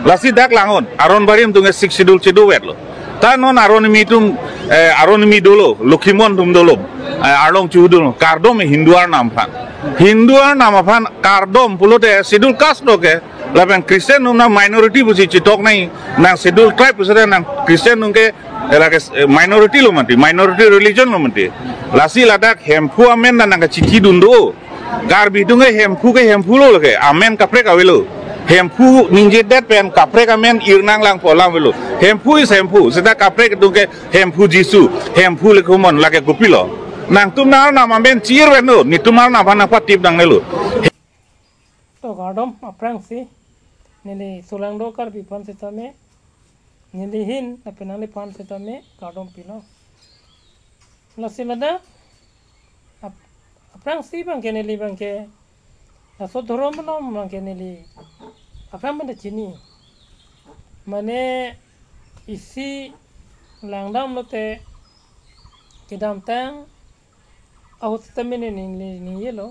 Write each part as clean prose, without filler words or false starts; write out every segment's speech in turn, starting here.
lasi dak langon aron barim tunge sik sidul cidu wet lo ta non aron mi tum aron mi dolo lukhimon tum dolo arlong chu dolo kardom hinduar nam phan kardom pulote sidul kas doke laben kristen num na minority busi chitok nai na sidul tribe busare na kristen num ke elake minority lo manti minority religion lo manti lasi ladak hempu amen na nga chithi dundo gar bidunge hempu lo ke amen kapre kawelo hempu ninje det pen kapre amen irnang lang polang welo hempu is hempu seta kapre dunge hempu jisu hempu le kumon lake gupilo nang tumnar na amen chir weno ni tumar na bana patip dang nelo to gardom aprang si nili sulang do kar bipan setame nili hin apenali pan setame gardom pino lasilada aprang si bangke nili bangke aso dorom nom bangke nili aprang benda cini mane isi langdam lote kidam tang au setame nili yelo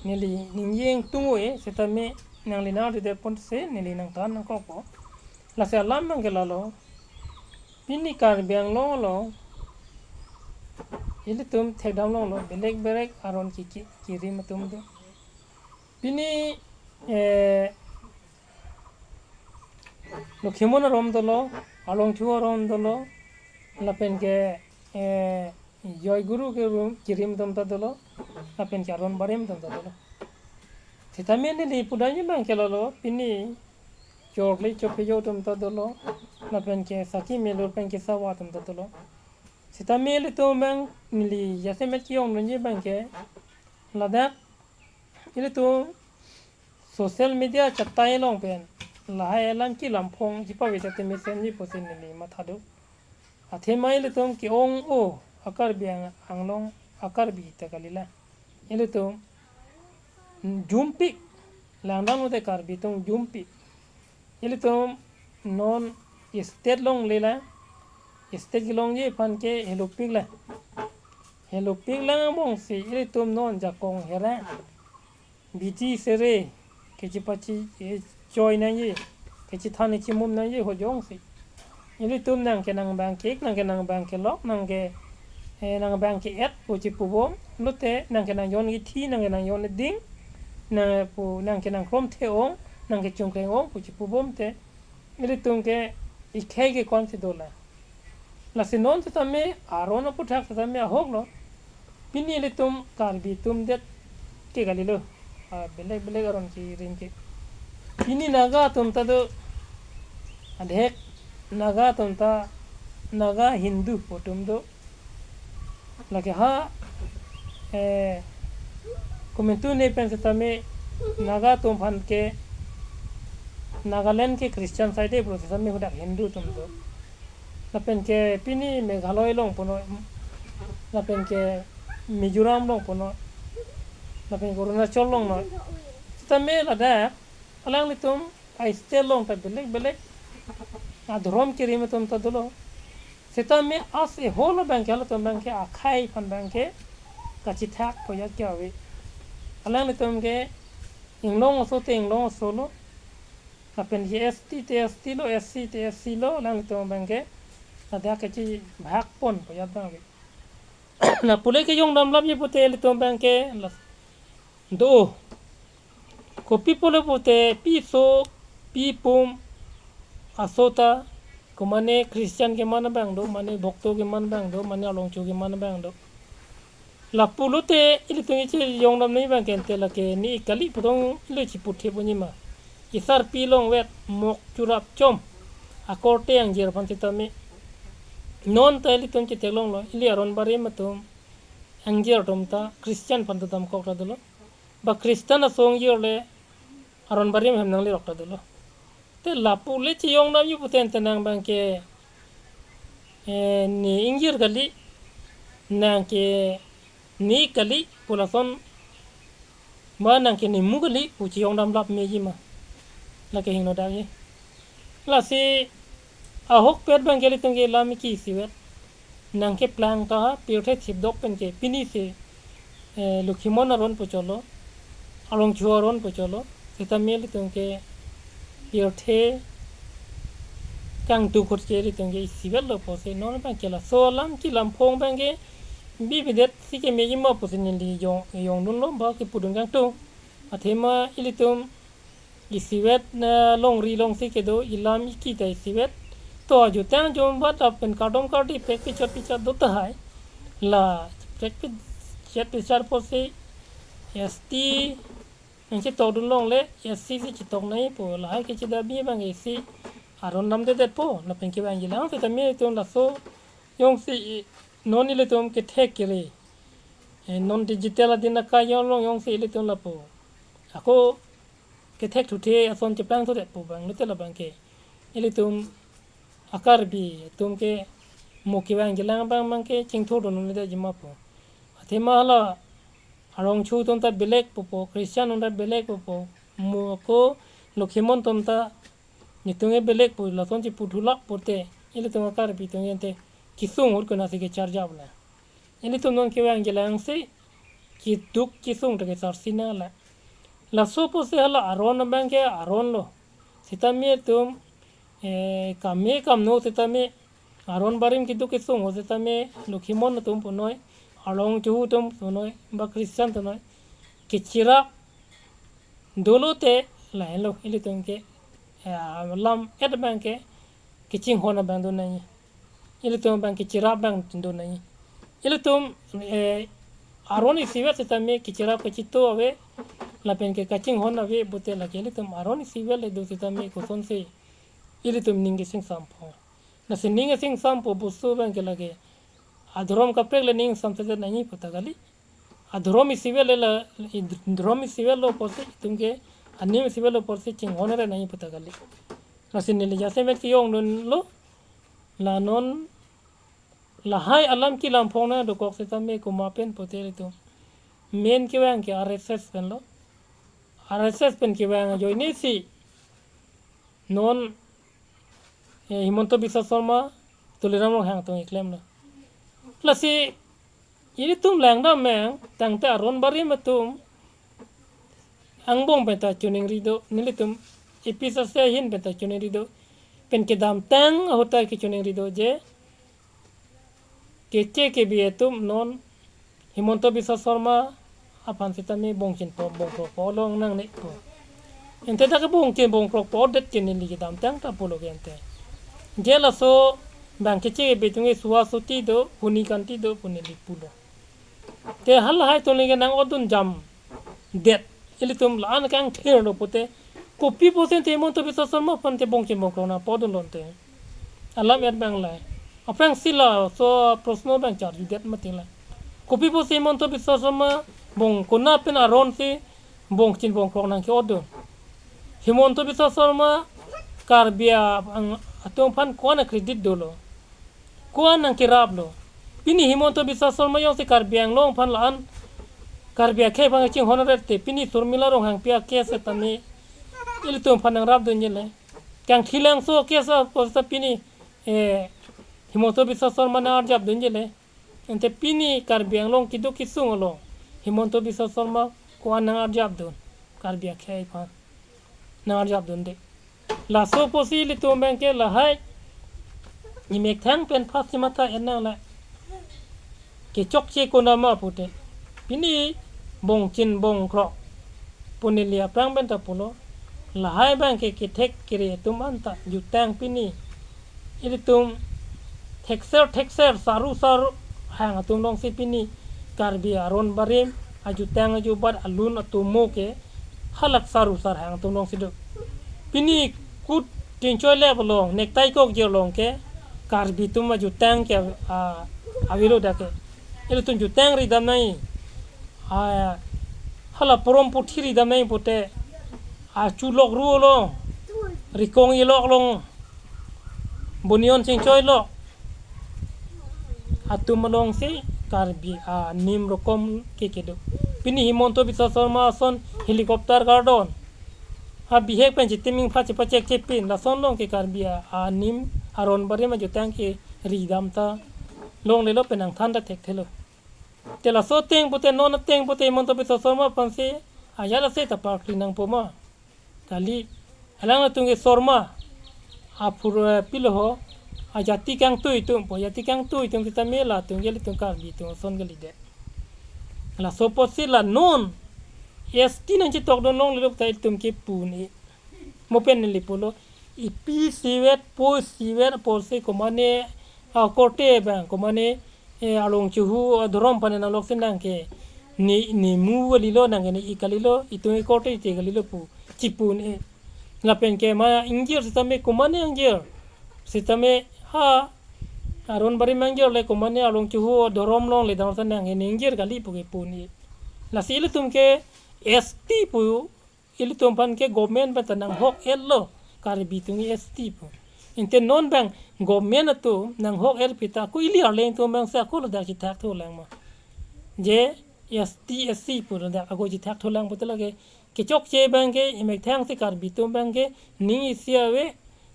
nili ningyeng tungue setame nang linar di depon se nili nang tan nang koko la se alam nang gelalo pini kar biang lo ili tum thedam lo belek aron kiri matum do pini lukhimon rom dolo along chu rom dolo lapen ke joy guru ke rum kirim dum ta dolo lapen ke aron barim dum ta dolo setame nili pudanya bang kelalo pini chokli chopejo tum ta dolo lapen ke saki melur pen ke sawa tum ta dolo setame le to bang nili yasemet kiong nje bang ke ladak ile to social media chatai long pen lahai lam ki lampong jipa wejate mesen ni posin nili mathadu athe mai le tom ki ong o akar biang anglong akar bi takalila ile to jumpi langdang ude kar bitong jumpi ile to non state long lela state long ye pan ke hello pig la mong si ile to non jakong hera biti sere ke chipachi choi na ye ke chi thani chi mum na ye ho jong si ile to nang ke nang bang ke lok nang bang ke et po chi pu bom lote nang ke nang yon gi thi nang ke nang yon ding na pu nang ke nang krom the ong nang ke chung ke ong pu chi pu bom te ile tung ke ikhai ke kon se dola la se non se tame arona pu thak tame hok lo pini ile tum kar bi tum det ke galilo belek aron ki rin ke pini naga tum ta do adhek naga tum ta naga hindu potum do lake ha komentu ne pense tame naga tum phan ke Nagaland ke Christian side proses tame hudak Hindu tum do lapen ke pini Meghalaya long pono lapen ke Mizoram long pono lapen ke Arunachal long no tame lada alang litum ai stel long ta belek adrom ke rim tum ta dolo setame as e holo bank alo tum bank ke akhai phan bank ke kachi thak poya kyawe alang litum ke inglong so te inglong solo lapen ye ST lo SC lo alang litum bank ke ada kachi bhak pon poya bank na pule ke yong dam lab ye pote litum bank ke do kopi pole pote piso pipum asota kumane Christian ke mana bang do mane bhakto ke man bang do mane alongchu ke man bang do la pulute ili tungi che yong nam nei bang ken te la ke ni kali putong le chi puthe bunima isar pilong wet mok churap chom akorte ang jer phan tami non ta ili tung che telong lo ili aron bare matum ang jer tom ta Christian phan tam ko ta dolo ba Christian asong jer le aron bare hem nang le rok ta dolo te lapu le chi yong nam yu puten tenang bang ke ni ingir gali nang ke ni kali pulason ma nang ke ni mugali pu chi yong nam lap me yima la ke hingno dagi la si ahok pet bang ke li tung ke la mi ki siwet nang ke plan ta pirthe thip dok pen ke pini se lukhimon aron pu cholo along chuaron pu cholo seta me li tung ke pirthe kang tu khot ke ri tong ge sivel lo po se non bang ke la so lam ki lam phong bang ge bi bidet si ke me yimo po se ni li yong nun lo ba ke pudung kang tu athema ilitum isivet na long ri long si ke do ilam ki ta isivet to ju tang jom ba ta pen kadom kardi pek picha do ta hai la pek chat pichar po se st nang che to dun long le sc si tok nai po la hai ke che da bi bang si aron nam de po na pen ke bang jilang te me ton la so yong si non ile tom ke thek ke re non digital adina ka yong long yong si ile ton la po ako ke thek thu the ason che pang to de po bang le la bang ke ile tom akar bi tom ke mo ke bang jilang bang ke ching tho don le de jima po athema la arong chu ton ta belek po christian on ta belek po mo ko lokhimon tom ta nitunge belek po la ton chi puthulak pote ile tom akar bi tong yente kisung ur ko na se ke charja bla ile tom non ke bang jilang se ki duk kisung de ke sarsina la so po se hala aron bang ke aron lo sitame tum kame kam no sitame aron barim ki duk kisung ho sitame lokhimon tum ponoi along chu tum ponoi ba christian tonoi ke chira dolote la lo ile tum ke lam et bang ke kiching hona bang do nai ile tum bang ke chira bang do nai ile tum aron isive sitame ke chira ke chito ave la pen ke kaching hona ve bote la ke ile tum aron isive le do sitame ko son se ile tum ninge sing sampo na se ninge sing sampo busu bang ke lage adrom ka preg le ning samte na ni pata gali adrom isive le la drom isive lo pose tum ke anim isive lo pose ching hona re nahi pata gali na se ne jase met ki yong lo la non la hai alam ki lam phona do kok se tame ko ma pen pote le to men ke wang ke rss pen lo rss pen ke wang jo ni si non himonto bisa sarma tuliram lo hang to eklem lo lasi ini tum lang da meng tang ta ron bari matum angbong beta chuning rido nilitum episa se hin beta chuning rido pen ke dam tang hota ke chuning rido je keche ke bietum non himonto bisa sarma apan sitame bongchin po long nang ne po ente ta ke bongchin bong po det chen ni ke dam tang ta polo gente jela so bang keche betunge suwa suti do huni kanti do puneli pulo te hal hai to lege nang odun jam det ilitum lan kang thir no pote kopi posen te mon to bisa sarma pan te bongchin bong na podon lonte alam et bang lai apang sila so prosno bang char det matila kopi posen mon to bisa sarma bong kona pen aron se bongchin bong na ke odun himon to bisa sarma karbia atong pan kona credit dolo kuan nang kirab lo pini himonto bisa solma yong se karbiang long pan lan karbia ke bang ching honore te pini surmila rong hang pia ke se tami il tum pan rab do nyele kang thilang so ke sa posta pini himonto bisa solma na arjab do nyele ente pini karbiang long kidu kisung lo himonto bisa solma kuan nang arjab do karbia ke pan na arjab do de la so posi li tum bang ke la hai ni mek thang pen pasimata enna la ke chok che ko na ma pute pini bong chin bong kro punelia prang ben ta pulo la hai bang ke thek kire tum anta ju tang pini ili tum thekser saru hang tum long si pini karbi aron barim aju tang aju bar alun atumo ke halak saru sar hang tum long si do pini kut tinchoi le bolong nek tai kok je long ke karbi tum aju tang ke avilo dake ele tum ju tang ri dam nai hala porom puthi ri dam nai pote chu lok ru lo rikong i lok long bonion ching choi lo atum long si karbi nim rokom ke do pini himonto bisa sarma son helicopter gardon bihek pen jitiming pha chepachek chepin la son long ke karbi nim aron bare ma jutang ke ridam ta long le lo penang thanda thek thelo tela so teng pote non teng pote himonto bisa sarma panse ayala se ta park nang poma kali alang tunge sorma apur pilo ho ajati kang tu itu po jati kang tu itu kita mela tu geli tu kar bi tu son geli de la soposi la non esti nan ci tok do non le tay tum ke puni mo pen li polo ipi siwet po siwet po se ko mane a korte ban ko mane along chu hu dorom panen alok senang ke ni mu li lo nang ni ikalilo itu korte te galilo pu cipun la pen ke ma injir sistame ko mane injir sistame ha aron bari mangir le ko mane along chu hu dorom long le dang senang ni injir gali pu ke puni la silu tum ke ST pu ili tum pan ke government ba tanang hok ello kar bitung ST pu inte non bang government tu nang hok el pita ku ili arleng tu bang sa ko da chi thak tho lang ma je ST SC pu da ko chi thak tho lang pu tala ke chok che bang ke imek thang se kar bitung bang ke ning isia we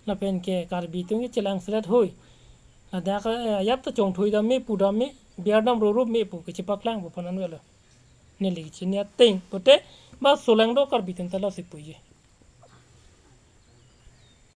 la pen ke kar bitung ke chelang srat hoi ada ka yap ta chong thui da me pu da me biardam ro ro me pu ke chi paklang pu panan wela ne li chi ne ting pote ba solang do kar bitung tala se pu ye